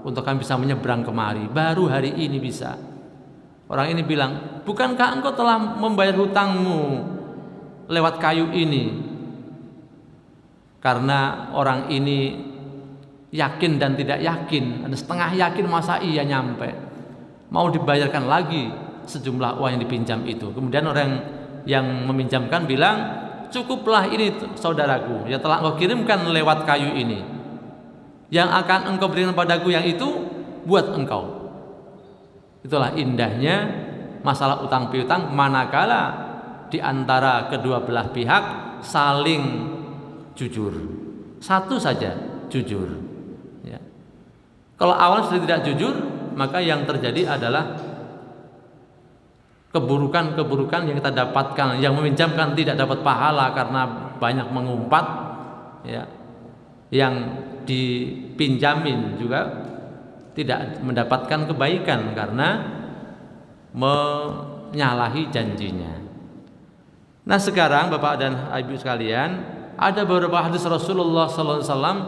untuk kami bisa menyeberang kemari, baru hari ini bisa. Orang ini bilang, bukankah engkau telah membayar hutangmu lewat kayu ini? Karena orang ini yakin dan tidak yakin, ada setengah yakin, masa iya nyampe, mau dibayarkan lagi sejumlah uang yang dipinjam itu. Kemudian orang yang meminjamkan bilang, cukuplah ini saudaraku, ya telah engkau kirimkan lewat kayu ini, yang akan engkau berikan padaku yang itu buat engkau. Itulah indahnya masalah utang piutang, manakala di antara kedua belah pihak saling jujur, satu saja jujur. Ya. Kalau awal sudah tidak jujur, maka yang terjadi adalah keburukan-keburukan yang kita dapatkan. Yang meminjamkan tidak dapat pahala karena banyak mengumpat, ya. Yang dipinjamin juga tidak mendapatkan kebaikan karena menyalahi janjinya. Nah, sekarang Bapak dan Ibu sekalian, ada beberapa hadis Rasulullah SAW,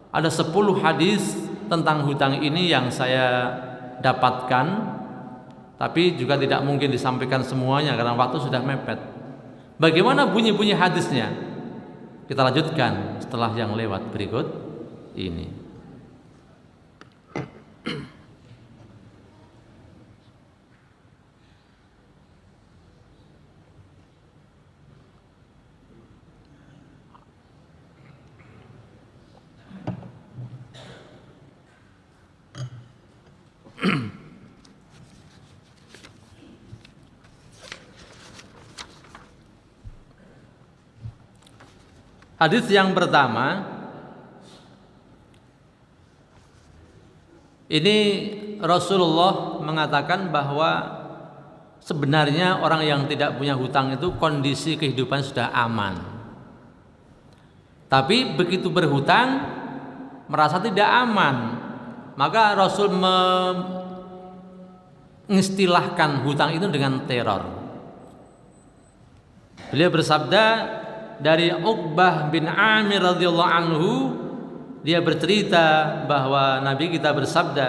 ada 10 hadis tentang hutang ini yang saya dapatkan, tapi juga tidak mungkin disampaikan semuanya karena waktu sudah mepet. Bagaimana bunyi-bunyi hadisnya? Kita lanjutkan setelah yang lewat berikut ini. Hadis yang pertama ini Rasulullah mengatakan bahwa sebenarnya orang yang tidak punya hutang itu kondisi kehidupan sudah aman. Tapi begitu berhutang merasa tidak aman, maka Rasul mengistilahkan hutang itu dengan teror. Beliau bersabda dari Uqbah bin Amir radhiyallahu anhu, dia bercerita bahwa Nabi kita bersabda,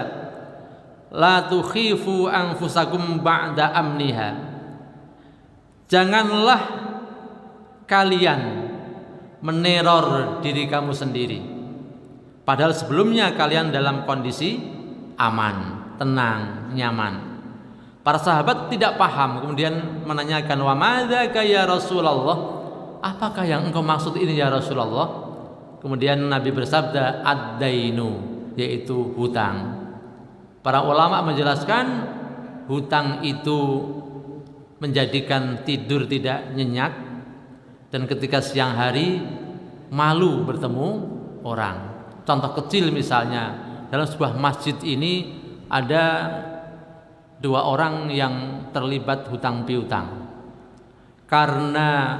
la tukhifu anfusakum ba'da amniha. Janganlah kalian meneror diri kamu sendiri, padahal sebelumnya kalian dalam kondisi aman, tenang, nyaman. Para sahabat tidak paham, kemudian menanyakan, wa madzaka ya Rasulullah, apakah yang engkau maksud ini ya Rasulullah? Kemudian Nabi bersabda, ad-dainu, yaitu hutang. Para ulama menjelaskan hutang itu menjadikan tidur tidak nyenyak, dan ketika siang hari malu bertemu orang. Contoh kecil misalnya, dalam sebuah masjid ini ada 2 orang yang terlibat hutang piutang. Karena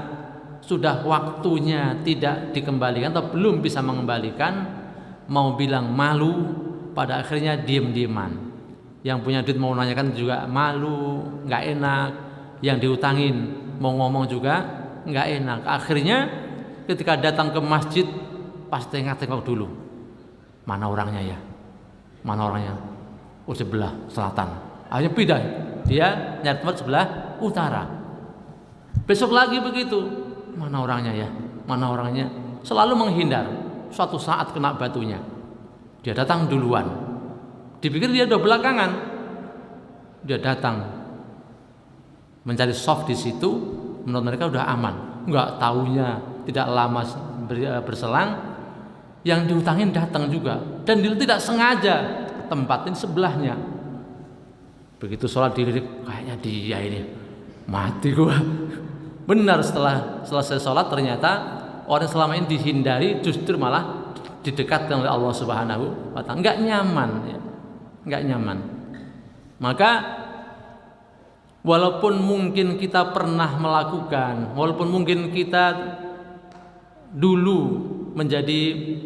sudah waktunya tidak dikembalikan atau belum bisa mengembalikan, mau bilang malu, pada akhirnya diem-dieman. Yang punya duit mau nanyakan juga malu, nggak enak. Yang dihutangin mau ngomong juga nggak enak. Akhirnya ketika datang ke masjid pasti tengok dulu, mana orangnya ya, mana orangnya, oh sebelah selatan. Akhirnya pindah, dia nyari tempat sebelah utara. Besok lagi begitu, mana orangnya ya, mana orangnya, selalu menghindar. Suatu saat kena batunya, dia datang duluan. Dipikir dia udah belakangan, dia datang mencari soft di situ. Menurut mereka udah aman. Enggak taunya tidak lama berselang yang dihutangin datang juga, dan dia tidak sengaja tempatin sebelahnya. Begitu sholat dilirik, kayaknya dia ini mati gua. Benar, setelah selesai sholat ternyata orang selama ini dihindari justru malah didekatkan oleh Allah Subhanahu wa ta'ala. Enggak nyaman ya. Enggak nyaman. Maka walaupun mungkin kita pernah melakukan, walaupun mungkin kita dulu menjadi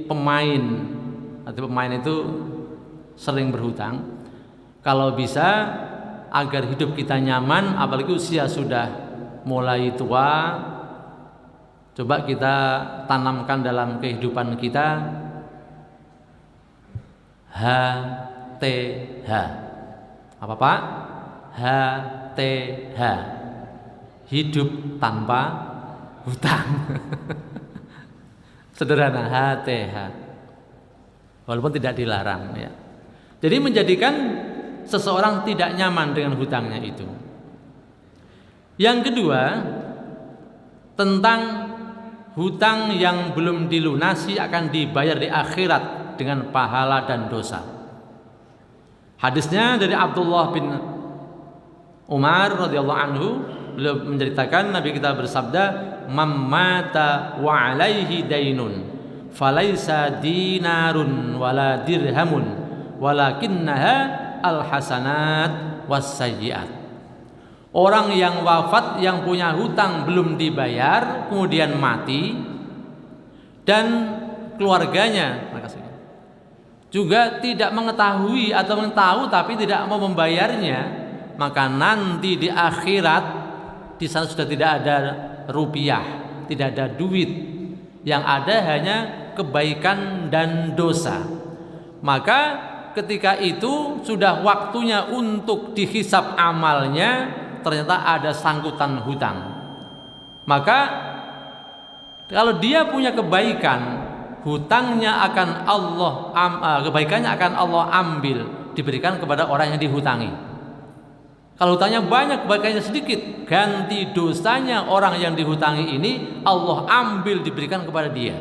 pemain, atau pemain itu sering berhutang, kalau bisa agar hidup kita nyaman, apalagi usia sudah mulai tua, coba kita tanamkan dalam kehidupan kita HTH. Apa Pak? HTH, hidup tanpa hutang. Sederhana, HTH, walaupun tidak dilarang ya. Jadi menjadikan seseorang tidak nyaman dengan hutangnya itu. Yang kedua, tentang hutang yang belum dilunasi akan dibayar di akhirat dengan pahala dan dosa. Hadisnya dari Abdullah bin Umar radhiyallahu anhu, beliau menceritakan Nabi kita bersabda, "Man mata wa alaihi dainun, falaisa dinarun wala dirhamun, walakinnaha al-hasanat was-sayyi'at." Orang yang wafat yang punya hutang belum dibayar kemudian mati, dan keluarganya juga tidak mengetahui atau mengetahui tapi tidak mau membayarnya, maka nanti di akhirat di sana sudah tidak ada rupiah, tidak ada duit, yang ada hanya kebaikan dan dosa. Maka ketika itu sudah waktunya untuk dihisab amalnya, ternyata ada sangkutan hutang. Maka kalau dia punya kebaikan, hutangnya akan Allah kebaikannya akan Allah ambil, diberikan kepada orang yang dihutangi. Kalau hutangnya banyak, kebaikannya sedikit, ganti dosanya orang yang dihutangi ini Allah ambil, diberikan kepada dia,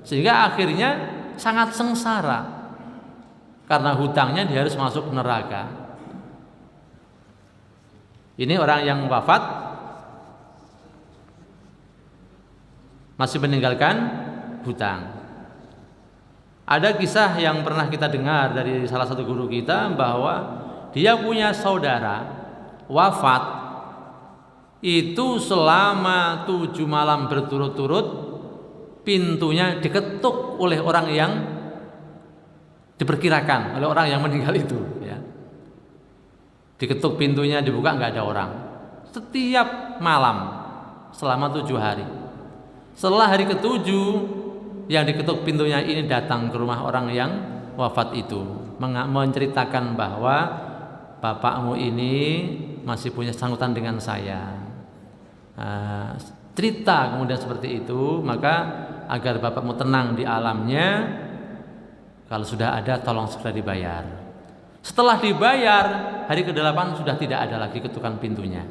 sehingga akhirnya sangat sengsara karena hutangnya dia harus masuk neraka. Ini orang yang wafat masih meninggalkan hutang. Ada kisah yang pernah kita dengar dari salah satu guru kita bahwa dia punya saudara wafat itu selama 7 malam berturut-turut pintunya diketuk oleh orang yang diperkirakan oleh orang yang meninggal itu ya. Diketuk pintunya, dibuka, nggak ada orang setiap malam selama 7 hari. Setelah hari ke-7 yang diketuk pintunya ini datang ke rumah orang yang wafat itu, menceritakan bahwa bapakmu ini masih punya sangkutan dengan saya. Cerita kemudian seperti itu, maka agar bapakmu tenang di alamnya, kalau sudah ada tolong segera dibayar. Setelah dibayar, hari ke-8 sudah tidak ada lagi ketukan pintunya.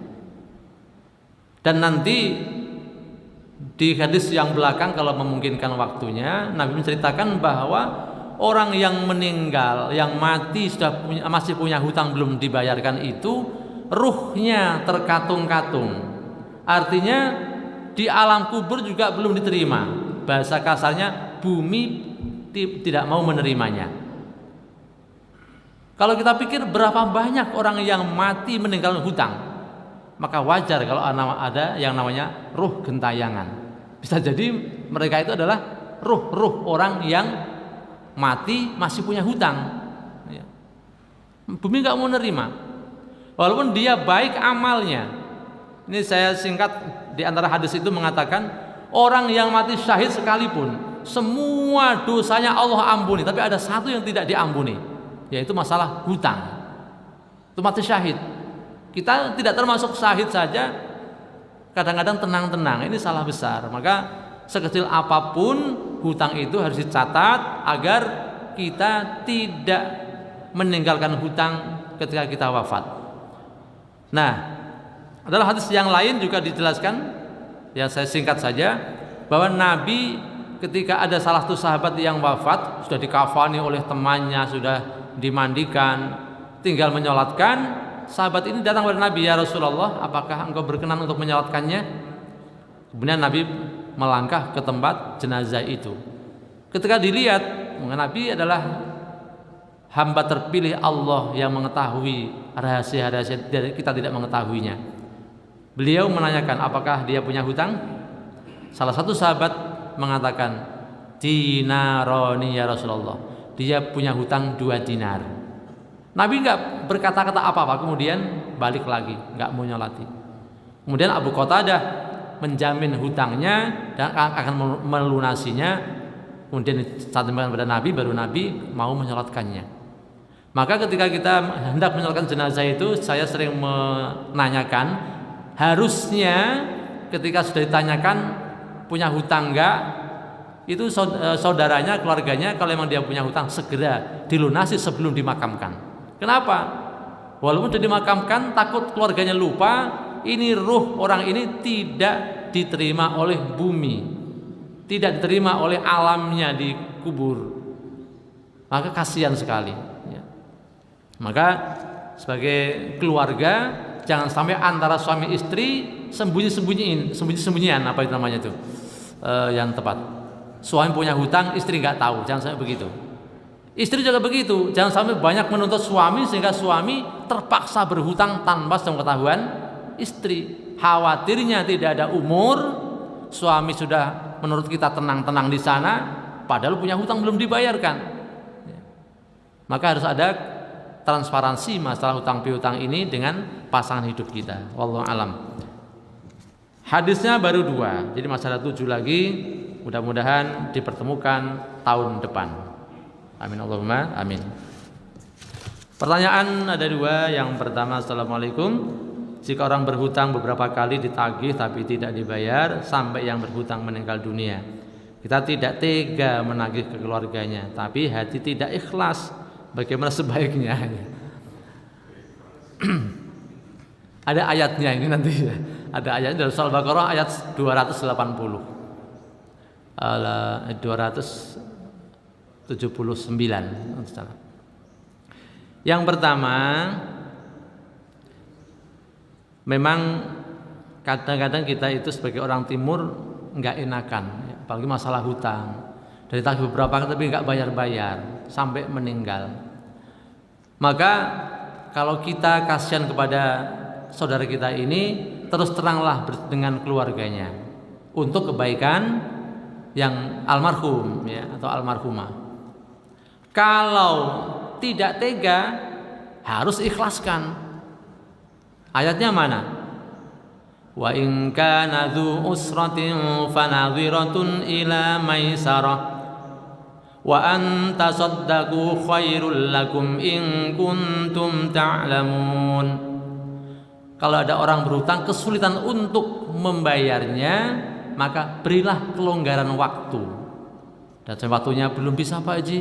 Dan nanti di hadis yang belakang kalau memungkinkan waktunya, Nabi menceritakan bahwa orang yang meninggal, yang mati masih punya hutang belum dibayarkan itu, ruhnya terkatung-katung. Artinya di alam kubur juga belum diterima. Bahasa kasarnya bumi tidak mau menerimanya. Kalau kita pikir berapa banyak orang yang mati meninggalkan hutang, maka wajar kalau ada yang namanya ruh gentayangan. Bisa jadi mereka itu adalah ruh orang yang mati masih punya hutang. Bumi nggak mau nerima, walaupun dia baik amalnya. Ini saya singkat, di antara hadis itu mengatakan orang yang mati syahid sekalipun semua dosanya Allah ampuni, tapi ada satu yang tidak diampuni, yaitu masalah hutang. Itu mati syahid. Kita tidak termasuk syahid saja kadang-kadang tenang-tenang, ini salah besar. Maka sekecil apapun hutang itu harus dicatat agar kita tidak meninggalkan hutang ketika kita wafat. Nah, adalah hadis yang lain juga dijelaskan, ya saya singkat saja, bahwa Nabi ketika ada salah satu sahabat yang wafat, sudah dikafani oleh temannya, sudah dimandikan, tinggal menyolatkan, sahabat ini datang kepada Nabi, ya Rasulullah, apakah engkau berkenan untuk menyolatkannya? Kemudian Nabi melangkah ke tempat jenazah itu. Ketika dilihat, Nabi adalah hamba terpilih Allah yang mengetahui rahasia-rahasia dari kita tidak mengetahuinya. Beliau menanyakan apakah dia punya hutang. Salah satu sahabat mengatakan, dinaroni ya Rasulullah, dia punya hutang 2 dinar. Nabi enggak berkata-kata apa-apa, kemudian balik lagi, enggak mau nyolati. Kemudian Abu Qatadah menjamin hutangnya dan akan melunasinya. Kemudian disampaikan kepada Nabi, baru Nabi mau menyolatkannya. Maka ketika kita hendak menyolatkan jenazah itu, saya sering menanyakan, harusnya ketika sudah ditanyakan punya hutang enggak, itu saudaranya, keluarganya, kalau memang dia punya hutang segera dilunasi sebelum dimakamkan. Kenapa? Walaupun sudah dimakamkan, takut keluarganya lupa, ini ruh orang ini tidak diterima oleh bumi, tidak diterima oleh alamnya di kubur. Maka kasihan sekali ya. Maka sebagai keluarga, jangan sampai antara suami istri sembunyi-sembunyian, apa itu namanya itu yang tepat. Suami punya hutang, istri nggak tahu, jangan sampai begitu. Istri juga begitu, jangan sampai banyak menuntut suami sehingga suami terpaksa berhutang tanpa sepengetahuan istri. Khawatirnya tidak ada umur, suami sudah menurut kita tenang-tenang di sana, padahal punya hutang belum dibayarkan. Maka harus ada transparansi masalah hutang piutang ini dengan pasangan hidup kita. Wallahu alam. Hadisnya baru 2, jadi masih ada 7 lagi. Mudah-mudahan dipertemukan tahun depan. Amin Allahumma amin. Pertanyaan ada 2. Yang pertama, assalamualaikum. Jika orang berhutang beberapa kali ditagih tapi tidak dibayar sampai yang berhutang meninggal dunia, kita tidak tega menagih ke keluarganya, tapi hati tidak ikhlas. Bagaimana sebaiknya? Ada ayatnya ini nanti. Ada ayatnya dari Surah Al-Baqarah ayat 280. 279. Yang pertama, memang kadang-kadang kita itu sebagai orang timur nggak enakan, ya, apalagi masalah hutang. Dari tagih beberapa kali tapi nggak bayar-bayar sampai meninggal. Maka kalau kita kasihan kepada saudara kita ini, terus teranglah dengan keluarganya untuk kebaikan yang almarhum ya atau almarhumah. Kalau tidak tega, harus ikhlaskan. Ayatnya mana? Wa in kana dzu usratin fanadhiratun ila maisarah wa an tasaddaqu khairul lakum in kuntum ta'lamun. Kalau ada orang berhutang kesulitan untuk membayarnya, maka berilah kelonggaran waktu. Dan waktunya belum bisa Pak Haji,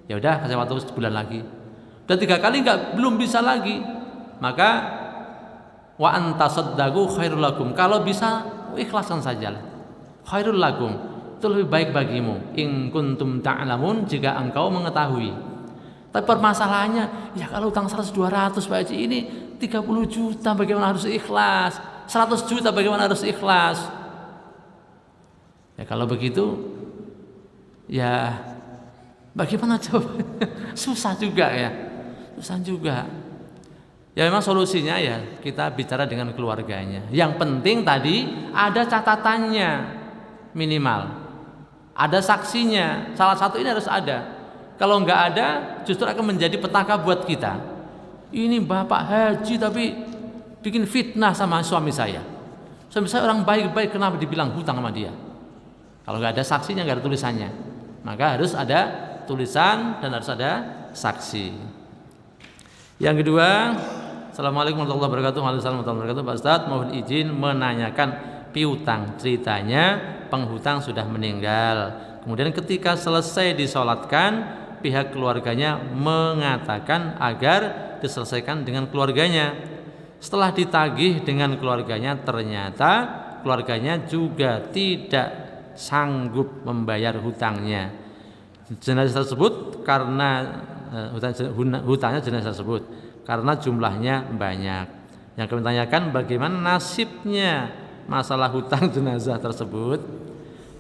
ya udah kasih waktu sebulan lagi. Dan 3 kali belum bisa lagi, maka wa an tasaddaqu khairul lakum. Kalau bisa ikhlaskan sajalah. Khairul lakum, itu lebih baik bagimu. In kuntum ta'lamun, jika engkau mengetahui. Tapi permasalahannya, ya kalau utang 100-200 Pak Haji, ini 30 juta bagaimana harus ikhlas? 100 juta bagaimana harus ikhlas? Ya kalau begitu, ya bagaimana jawabannya? Susah juga ya. Susah juga. Ya memang solusinya ya kita bicara dengan keluarganya. Yang penting tadi ada catatannya minimal. Ada saksinya, salah satu ini harus ada. Kalau nggak ada, justru akan menjadi petaka buat kita. Ini bapak haji tapi bikin fitnah sama suami saya. Suami saya orang baik-baik, kenapa dibilang hutang sama dia? Kalau nggak ada saksinya, nggak ada tulisannya, maka harus ada tulisan dan harus ada saksi. Yang kedua, Assalamualaikum warahmatullahi wabarakatuh. Waalaikumsalam warahmatullahi wabarakatuh. Pak Ustadz, mohon izin menanyakan piutang. Ceritanya penghutang sudah meninggal, kemudian ketika selesai disolatkan, pihak keluarganya mengatakan agar diselesaikan dengan keluarganya. Setelah ditagih dengan keluarganya, ternyata keluarganya juga tidak sanggup membayar hutangnya. Jenazah tersebut karena hutangnya jenazah tersebut karena jumlahnya banyak. Yang kami tanyakan bagaimana nasibnya masalah hutang jenazah tersebut.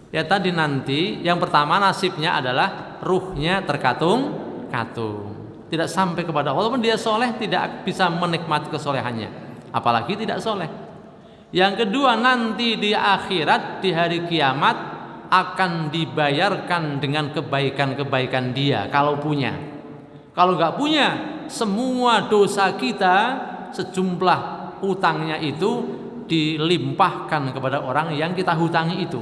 Ya tadi nanti yang pertama nasibnya adalah ruhnya terkatung-katung, tidak sampai kepada Allah. Walaupun dia soleh tidak bisa menikmati kesolehannya, apalagi tidak soleh. Yang kedua, nanti di akhirat di hari kiamat akan dibayarkan dengan kebaikan-kebaikan dia kalau punya. Kalau nggak punya, semua dosa kita sejumlah utangnya itu dilimpahkan kepada orang yang kita hutangi itu.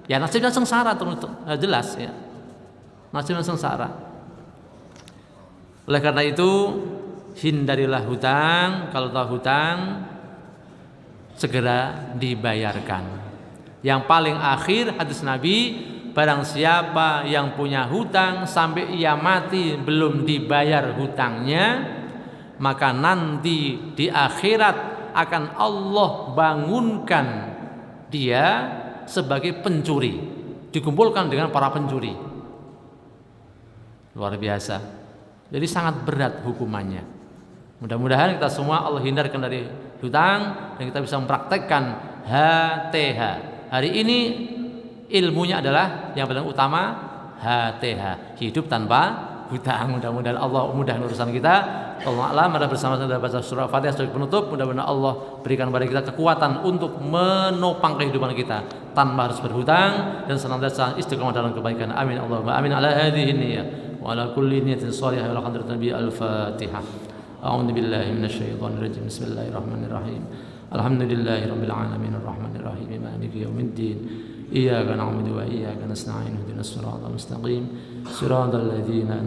Ya nasibnya sengsara terus jelas ya. Nasibnya sengsara. Oleh karena itu hindarilah hutang. Kalau tahu hutang segera dibayarkan. Yang paling akhir hadis Nabi, barang siapa yang punya hutang sampai ia mati belum dibayar hutangnya, maka nanti di akhirat akan Allah bangunkan dia sebagai pencuri, dikumpulkan dengan para pencuri. Luar biasa. Jadi sangat berat hukumannya. Mudah-mudahan kita semua Allah hindarkan dari hutang dan kita bisa mempraktekkan HTH. Hari ini ilmunya adalah yang paling utama HTH, hidup tanpa hutang. Mudah-mudahan Allah mudah urusan kita. Allah alam, ada bersama-sama dalam baca surah Fatihah sebagai penutup. Mudah-mudahan Allah berikan kepada kita kekuatan untuk menopang kehidupan kita tanpa harus berhutang dan senantiasa istiqomah dalam kebaikan. Amin Allahumma amin ala hadhihi niyyah wa ala kulli niyyatin shalihah wa ala hadratin Nabi al-Fatihah. A'udzu billahi minasyaitonir rajim. Bismillahirrahmanirrahim. Alhamdulillahirabbil alamin arrahmanir rahim maliki yaumiddin. Iyyaka na'budu wa iyyaka nasta'in ihdinas siratal mustaqim. Siratal ladzina